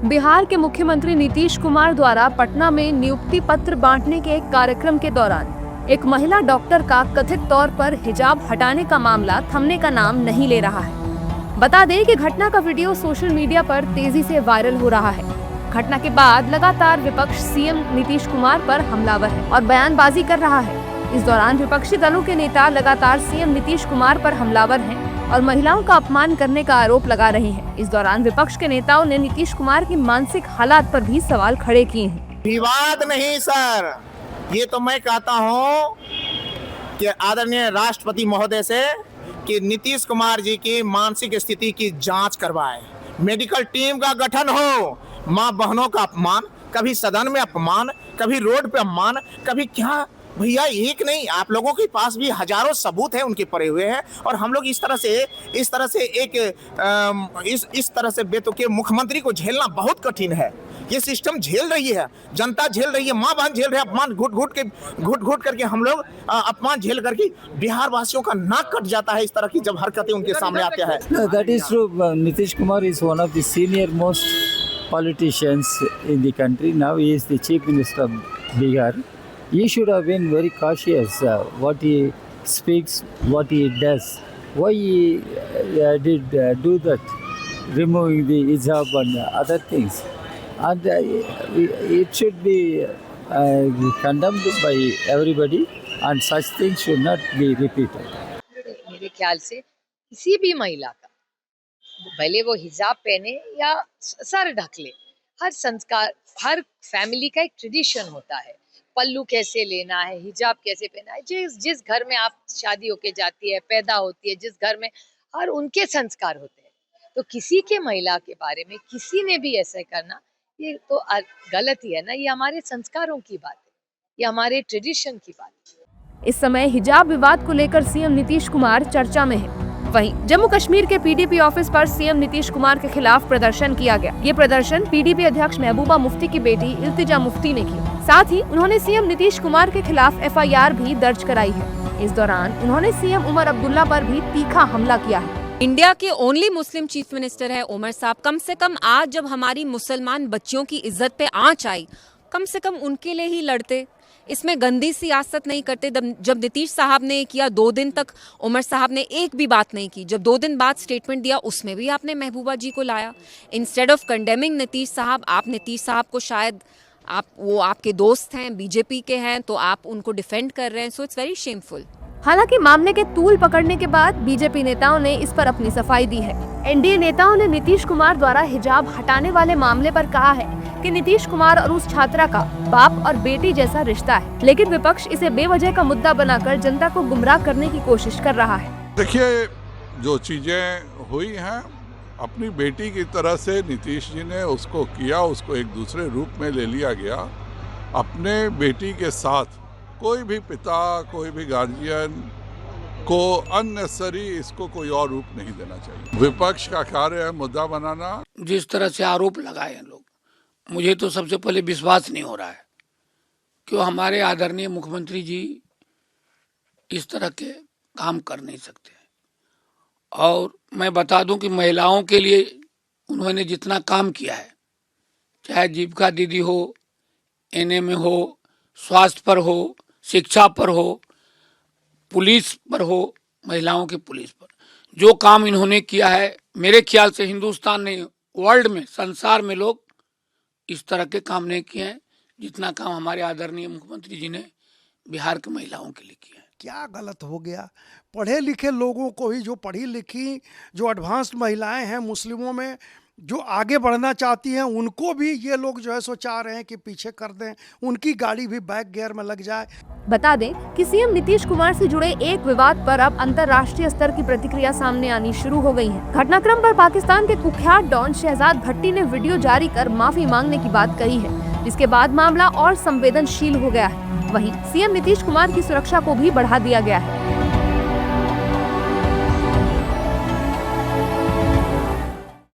बिहार के मुख्यमंत्री नीतीश कुमार द्वारा पटना में नियुक्ति पत्र बांटने के एक कार्यक्रम के दौरान एक महिला डॉक्टर का कथित तौर पर हिजाब हटाने का मामला थमने का नाम नहीं ले रहा है। बता दें कि घटना का वीडियो सोशल मीडिया पर तेजी से वायरल हो रहा है। घटना के बाद लगातार विपक्ष सीएम नीतीश कुमार पर हमलावर है और बयानबाजी कर रहा है। इस दौरान विपक्षी दलों के नेता लगातार सीएम नीतीश कुमार पर हमलावर हैं और महिलाओं का अपमान करने का आरोप लगा रहे हैं। इस दौरान विपक्ष के नेताओं ने नीतीश कुमार की मानसिक हालात पर भी सवाल खड़े किए हैं। विवाद नहीं सर, ये तो मैं कहता हूँ कि आदरणीय राष्ट्रपति महोदय से कि नीतीश कुमार जी की मानसिक स्थिति की जांच करवाएं, मेडिकल टीम का गठन हो। माँ बहनों का अपमान, कभी सदन में अपमान, कभी रोड पे अपमान, कभी क्या भैया, एक नहीं, आप लोगों के पास भी हजारों सबूत हैं उनके पड़े हुए हैं। और हम लोग इस तरह से बेतुके मुख्यमंत्री को झेलना बहुत कठिन है। ये सिस्टम झेल रही है, जनता झेल रही है, माँ बहन झेल रहे हैं अपमान, घुट करके हम लोग अपमान झेल करके बिहार वासियों का नाक कट जाता है इस तरह की जब हरकतें उनके सामने आते हैं। That is true. Nitish Kumar is one of the senior most politicians in the country. Now he is the chief minister of Bihar. He should have been very cautious what he speaks, what he does. Why he did do that, removing the hijab and other things. And it should be condemned by everybody, and such things should not be repeated. मेरे ख्याल से किसी भी महिला का, भले वो हिजाब पहने या सर ढक ले, हर संस्कार, हर फैमिली का एक ट्रेडिशन होता है। पल्लू कैसे लेना है, हिजाब कैसे पहना है, जिस घर में आप शादी होके जाती है, पैदा होती है, जिस घर में, हर उनके संस्कार होते हैं। तो किसी के महिला के बारे में किसी ने भी ऐसा करना, ये तो गलत ही है ना। ये हमारे संस्कारों की बात है, ये हमारे ट्रेडिशन की बात है। इस समय हिजाब विवाद को लेकर सीएम नीतीश कुमार चर्चा में है। वहीं जम्मू कश्मीर के पीडीपी ऑफिस पर सीएम नीतीश कुमार के खिलाफ प्रदर्शन किया गया। ये प्रदर्शन पीडीपी अध्यक्ष महबूबा मुफ्ती की बेटी इल्तिजा मुफ्ती ने किया। साथ ही उन्होंने सीएम नीतीश कुमार के खिलाफ एफआईआर भी दर्ज कराई है। इस दौरान उन्होंने सीएम उमर अब्दुल्ला पर भी तीखा हमला किया है। इंडिया के ओनली मुस्लिम चीफ मिनिस्टर है उमर साहब। कम से कम आज जब हमारी मुसलमान बच्चियों की इज्जत पे आंच आई, कम से कम उनके लिए ही लड़ते, इसमें गंदी सियासत नहीं करते। जब नीतीश साहब ने किया 2 दिन तक उमर साहब ने एक भी बात नहीं की। जब 2 दिन बाद स्टेटमेंट दिया उसमें भी आपने महबूबा जी को लाया। इंस्टेड ऑफ कंडेमिंग नीतीश साहब, आप नीतीश साहब को शायद वो आपके दोस्त हैं, बीजेपी के हैं, तो आप उनको डिफेंड कर रहे हैं। So it's very shameful. हालांकि मामले के तूल पकड़ने के बाद बीजेपी नेताओं ने इस पर अपनी सफाई दी है। एनडीए नेताओं ने नीतीश कुमार द्वारा हिजाब हटाने वाले मामले पर कहा है कि नीतीश कुमार और उस छात्रा का बाप और बेटी जैसा रिश्ता है, लेकिन विपक्ष इसे बेवजह का मुद्दा बनाकर जनता को गुमराह करने की कोशिश कर रहा है। देखिए, जो चीजें हुई हैं, अपनी बेटी की तरह से नीतीश जी ने उसको किया, उसको एक दूसरे रूप में ले लिया गया। अपने बेटी के साथ कोई भी पिता, कोई भी गार्जियन को अननेसेसरी इसको कोई और रूप नहीं देना चाहिए। विपक्ष का कार्य है मुद्दा बनाना। जिस तरह से आरोप लगाए हैं लोग, मुझे तो सबसे पहले विश्वास नहीं हो रहा है कि हमारे आदरणीय मुख्यमंत्री जी इस तरह के काम कर नहीं सकते। और मैं बता दूं कि महिलाओं के लिए उन्होंने जितना काम किया है, चाहे जीविका दीदी हो, एनएमए हो, स्वास्थ्य पर हो, शिक्षा पर हो, पुलिस पर हो, महिलाओं के पुलिस पर जो काम इन्होंने किया है, मेरे ख्याल से हिंदुस्तान ने, वर्ल्ड में, संसार में लोग इस तरह के काम नहीं किए हैं जितना काम हमारे आदरणीय मुख्यमंत्री जी ने बिहार की महिलाओं के लिए किया है। क्या गलत हो गया? पढ़े लिखे लोगों को ही, जो पढ़ी लिखी, जो एडवांस्ड महिलाएं हैं मुस्लिमों में, जो आगे बढ़ना चाहती हैं, उनको भी ये लोग जो है सो चाह रहे हैं कि पीछे कर दें, उनकी गाड़ी भी बैक गियर में लग जाए। बता दें कि सीएम नीतीश कुमार से जुड़े एक विवाद पर अब अंतर्राष्ट्रीय स्तर की प्रतिक्रिया सामने आनी शुरू हो गई है। घटनाक्रम पर पाकिस्तान के कुख्यात डॉन शहजाद भट्टी ने वीडियो जारी कर माफी मांगने की बात कही है, जिसके बाद मामला और संवेदनशील हो गया है। वहीं सीएम नीतीश कुमार की सुरक्षा को भी बढ़ा दिया गया है।